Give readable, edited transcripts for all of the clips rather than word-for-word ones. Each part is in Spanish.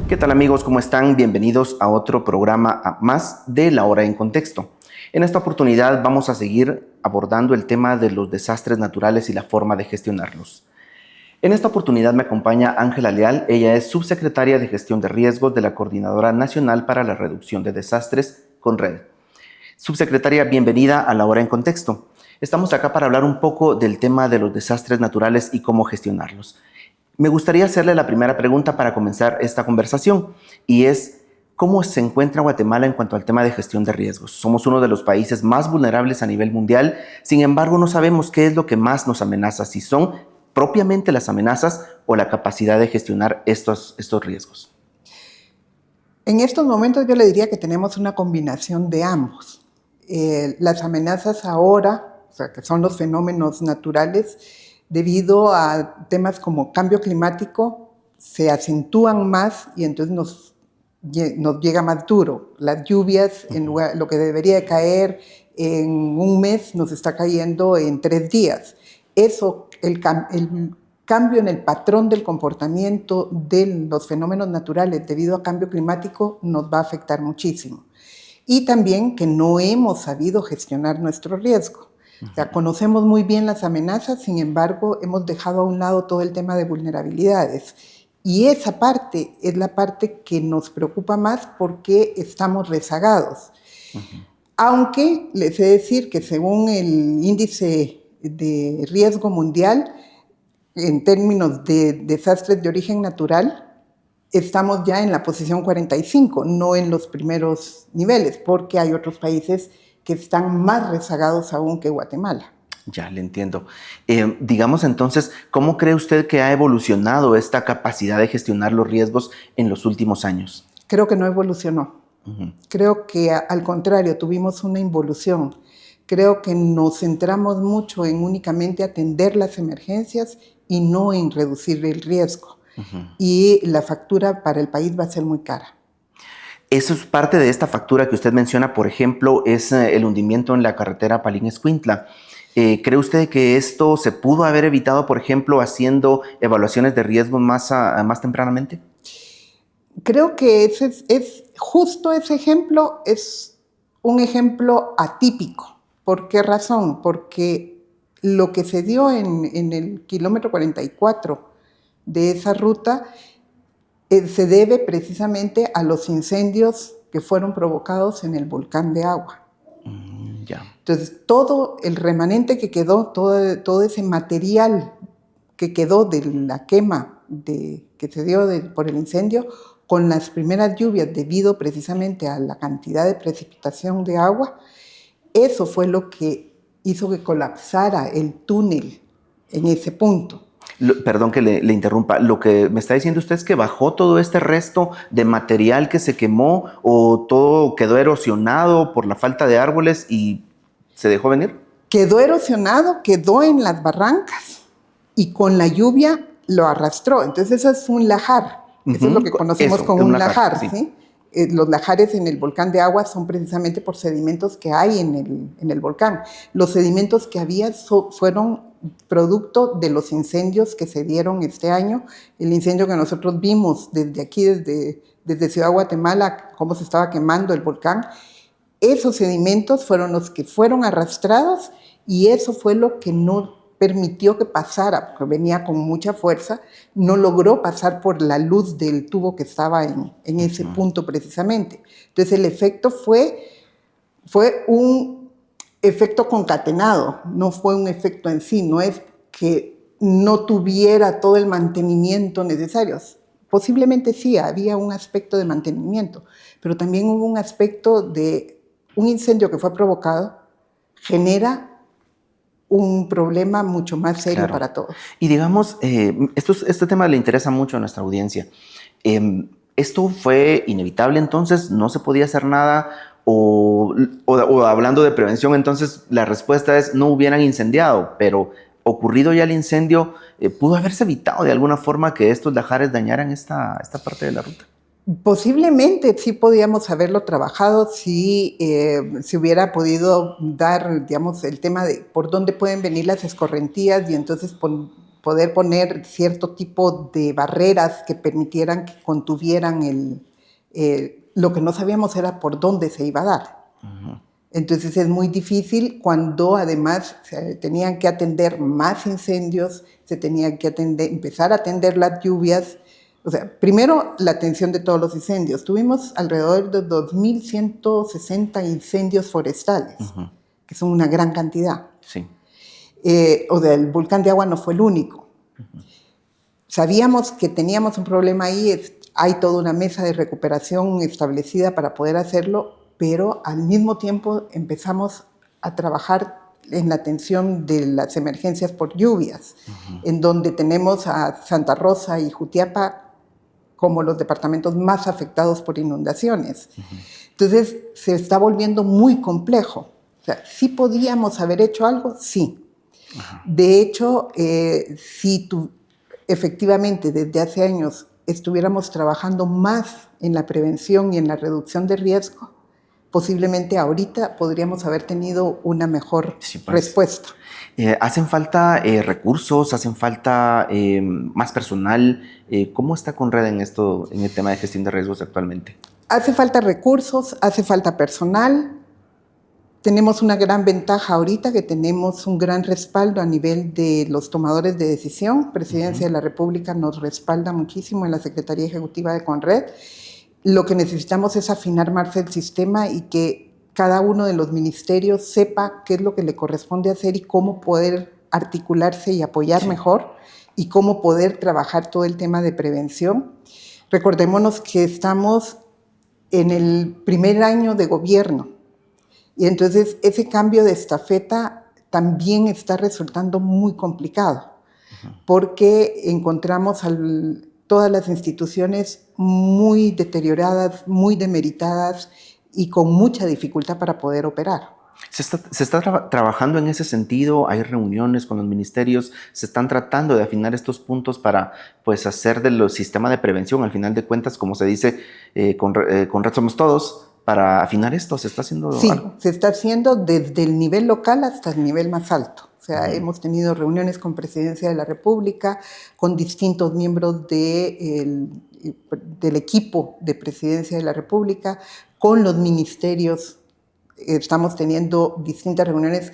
¿Qué tal amigos? ¿Cómo están? Bienvenidos a otro programa más de La Hora en Contexto. En esta oportunidad vamos a seguir abordando el tema de los desastres naturales y la forma de gestionarlos. En esta oportunidad me acompaña Ángela Leal. Ella es subsecretaria de Gestión de Riesgos de la Coordinadora Nacional para la Reducción de Desastres, CONRED. Subsecretaria, bienvenida a La Hora en Contexto. Estamos acá para hablar un poco del tema de los desastres naturales y cómo gestionarlos. Me gustaría hacerle la primera pregunta para comenzar esta conversación, y es: ¿cómo se encuentra Guatemala en cuanto al tema de gestión de riesgos? Somos uno de los países más vulnerables a nivel mundial, sin embargo no sabemos qué es lo que más nos amenaza, si son propiamente las amenazas o la capacidad de gestionar estos riesgos. En estos momentos yo le diría que tenemos una combinación de ambos. Las amenazas ahora, o sea, que son los fenómenos naturales, debido a temas como cambio climático, se acentúan más y entonces nos llega más duro. Las lluvias, en lugar, lo que debería de caer en un mes, nos está cayendo en 3 días. Eso, el cambio en el patrón del comportamiento de los fenómenos naturales debido a cambio climático nos va a afectar muchísimo. Y también que no hemos sabido gestionar nuestro riesgo. O sea, conocemos muy bien las amenazas, sin embargo, hemos dejado a un lado todo el tema de vulnerabilidades. Y esa parte es la parte que nos preocupa más porque estamos rezagados. Aunque les he de decir que según el índice de riesgo mundial, en términos de desastres de origen natural, estamos ya en la posición 45, no en los primeros niveles, porque hay otros países que están más rezagados aún que Guatemala. Ya, le entiendo. Digamos entonces, ¿cómo cree usted que ha evolucionado esta capacidad de gestionar los riesgos en los últimos años? Creo que no evolucionó. Creo que al contrario, tuvimos una involución. Creo que nos centramos mucho en únicamente atender las emergencias y no en reducir el riesgo. Y la factura para el país va a ser muy cara. Eso es parte de esta factura que usted menciona, por ejemplo, es el hundimiento en la carretera Palín-Escuintla. ¿Cree usted que esto se pudo haber evitado, por ejemplo, haciendo evaluaciones de riesgo más tempranamente? Creo que justo ese ejemplo es un ejemplo atípico. ¿Por qué razón? Porque lo que se dio en el kilómetro 44 de esa ruta se debe precisamente a los incendios que fueron provocados en el volcán de Agua. Entonces, todo el remanente que quedó, todo ese material que quedó de la quema que se dio por el incendio, con las primeras lluvias debido precisamente a la cantidad de precipitación de agua, eso fue lo que hizo que colapsara el túnel en ese punto. Perdón que le interrumpa. Lo que me está diciendo usted es que bajó todo este resto de material que se quemó, o todo quedó erosionado por la falta de árboles y se dejó venir. Quedó erosionado, quedó en las barrancas y con la lluvia lo arrastró. Entonces eso es un lajar. Eso es lo que conocemos como un lajar. ¿Sí? Los lajares en el volcán de Agua son precisamente por sedimentos que hay en el volcán. Los sedimentos que había fueron producto de los incendios que se dieron este año. El incendio que nosotros vimos desde aquí, desde Ciudad Guatemala, cómo se estaba quemando el volcán. Esos sedimentos fueron los que fueron arrastrados y eso fue lo que no permitió que pasara, porque venía con mucha fuerza, no logró pasar por la luz del tubo que estaba en ese punto precisamente. Entonces el efecto fue un efecto concatenado, no fue un efecto en sí, no es que no tuviera todo el mantenimiento necesario. Posiblemente sí, había un aspecto de mantenimiento, pero también hubo un aspecto de un incendio que fue provocado, genera un problema mucho más serio para todos. Y digamos, este tema le interesa mucho a nuestra audiencia. ¿Esto fue inevitable entonces? ¿No se podía hacer nada? O hablando de prevención, entonces la respuesta es: no hubieran incendiado, pero ocurrido ya el incendio, ¿pudo haberse evitado de alguna forma que estos lajares dañaran esta parte de la ruta? Posiblemente sí podíamos haberlo trabajado si se hubiera podido dar, digamos, el tema de por dónde pueden venir las escorrentías y entonces poder poner cierto tipo de barreras que permitieran que contuvieran lo que no sabíamos era por dónde se iba a dar. Entonces es muy difícil cuando además se tenían que atender más incendios, se tenían que empezar a atender las lluvias. O sea, primero la atención de todos los incendios. Tuvimos alrededor de 2.160 incendios forestales, que son una gran cantidad. Sí. O sea, el volcán de agua no fue el único. Sabíamos que teníamos un problema ahí, hay toda una mesa de recuperación establecida para poder hacerlo, pero al mismo tiempo empezamos a trabajar en la atención de las emergencias por lluvias, en donde tenemos a Santa Rosa y Jutiapa como los departamentos más afectados por inundaciones. Entonces se está volviendo muy complejo. O sea, ¿sí podíamos haber hecho algo? Sí. De hecho, si efectivamente desde hace años estuviéramos trabajando más en la prevención y en la reducción de riesgo, posiblemente ahorita podríamos haber tenido una mejor respuesta. ¿Hacen falta recursos? ¿Hacen falta más personal? ¿Cómo está Conred en el tema de gestión de riesgos actualmente? Hace falta recursos, hace falta personal. Tenemos una gran ventaja ahorita, que tenemos un gran respaldo a nivel de los tomadores de decisión. Presidencia de la República nos respalda muchísimo en la Secretaría Ejecutiva de Conred. Lo que necesitamos es afinar más el sistema y que cada uno de los ministerios sepa qué es lo que le corresponde hacer y cómo poder articularse y apoyar mejor, y cómo poder trabajar todo el tema de prevención. Recordémonos que estamos en el primer año de gobierno, y entonces ese cambio de estafeta también está resultando muy complicado, porque encontramos todas las instituciones muy deterioradas, muy demeritadas y con mucha dificultad para poder operar. ¿Se está trabajando en ese sentido? ¿Hay reuniones con los ministerios? ¿Se están tratando de afinar estos puntos para pues, hacer del sistema de prevención, al final de cuentas, como se dice, con Red Somos Todos, para afinar esto? ¿Se está haciendo algo? Sí, se está haciendo desde el nivel local hasta el nivel más alto. O sea, hemos tenido reuniones con Presidencia de la República, con distintos miembros del equipo de Presidencia de la República, con los ministerios. Estamos teniendo distintas reuniones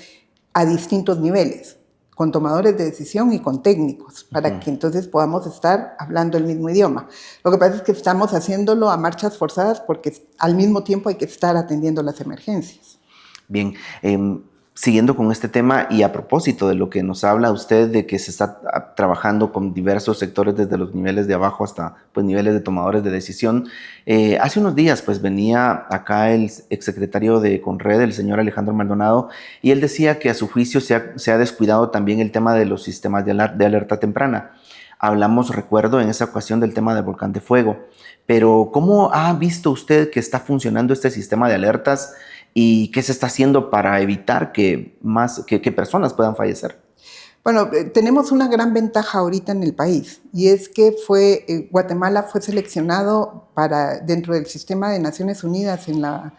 a distintos niveles, con tomadores de decisión y con técnicos, para que entonces podamos estar hablando el mismo idioma. Lo que pasa es que estamos haciéndolo a marchas forzadas porque al mismo tiempo hay que estar atendiendo las emergencias. Bien, siguiendo con este tema y a propósito de lo que nos habla usted de que se está trabajando con diversos sectores desde los niveles de abajo hasta pues, niveles de tomadores de decisión, hace unos días pues venía acá el exsecretario de Conred, el señor Alejandro Maldonado, y él decía que a su juicio se ha descuidado también el tema de los sistemas de alerta temprana. Hablamos, recuerdo, en esa ocasión del tema del volcán de fuego, pero ¿cómo ha visto usted que está funcionando este sistema de alertas y qué se está haciendo para evitar que personas puedan fallecer? Bueno, tenemos una gran ventaja ahorita en el país, y es que Guatemala fue seleccionado dentro del sistema de Naciones Unidas, en la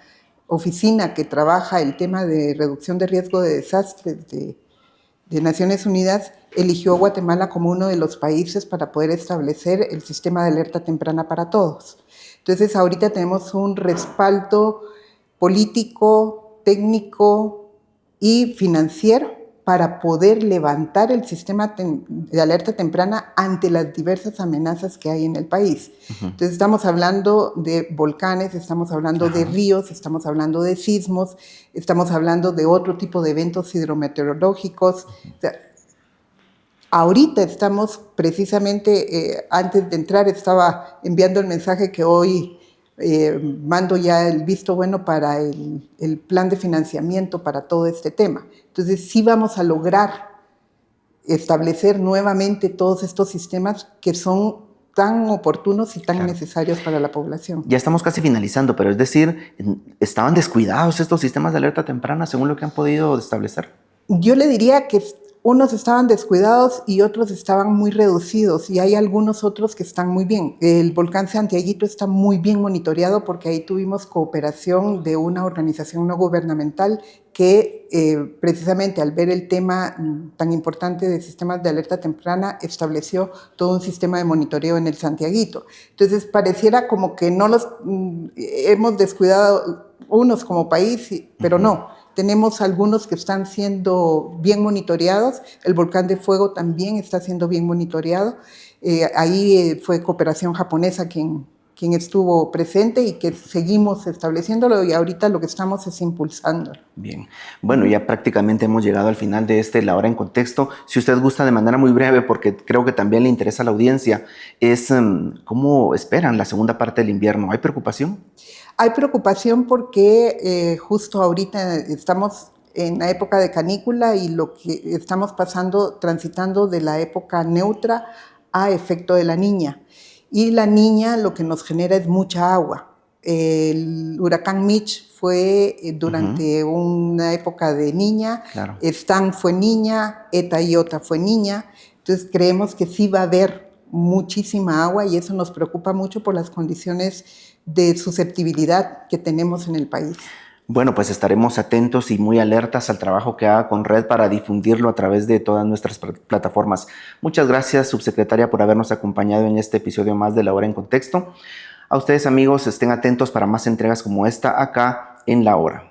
oficina que trabaja el tema de reducción de riesgo de desastres de Naciones Unidas, eligió a Guatemala como uno de los países para poder establecer el sistema de alerta temprana para todos. Entonces, ahorita tenemos un respaldo político, técnico y financiero para poder levantar el sistema de alerta temprana ante las diversas amenazas que hay en el país. Entonces estamos hablando de volcanes, estamos hablando de ríos, estamos hablando de sismos, estamos hablando de otro tipo de eventos hidrometeorológicos. O sea, ahorita estamos precisamente, antes de entrar estaba enviando el mensaje que hoy mando ya el visto bueno para el plan de financiamiento para todo este tema. Entonces sí vamos a lograr establecer nuevamente todos estos sistemas que son tan oportunos y tan necesarios para la población. Ya estamos casi finalizando, pero es decir, ¿estaban descuidados estos sistemas de alerta temprana según lo que han podido establecer? Yo le diría que unos estaban descuidados y otros estaban muy reducidos, y hay algunos otros que están muy bien. El volcán Santiaguito está muy bien monitoreado porque ahí tuvimos cooperación de una organización no gubernamental que precisamente al ver el tema tan importante de sistemas de alerta temprana estableció todo un sistema de monitoreo en el Santiaguito. Entonces pareciera como que no los hemos descuidado unos como país, pero no. Tenemos algunos que están siendo bien monitoreados. El volcán de Fuego también está siendo bien monitoreado. Ahí fue Cooperación Japonesa quien estuvo presente y que seguimos estableciéndolo, y ahorita lo que estamos es impulsando. Bien, bueno, ya prácticamente hemos llegado al final de La Hora en Contexto. Si usted gusta, de manera muy breve, porque creo que también le interesa a la audiencia, es ¿cómo esperan la segunda parte del invierno? ¿Hay preocupación? Hay preocupación porque justo ahorita estamos en la época de canícula y lo que estamos transitando de la época neutra a efecto de la Niña. Y la Niña lo que nos genera es mucha agua. El huracán Mitch fue durante una época de Niña, Claro. Stan fue Niña, Eta y Iota fue Niña. Entonces creemos que sí va a haber muchísima agua, y eso nos preocupa mucho por las condiciones de susceptibilidad que tenemos en el país. Bueno, pues estaremos atentos y muy alertas al trabajo que haga Conred para difundirlo a través de todas nuestras plataformas. Muchas gracias, subsecretaria, por habernos acompañado en este episodio más de La Hora en Contexto. A ustedes, amigos, estén atentos para más entregas como esta acá en La Hora.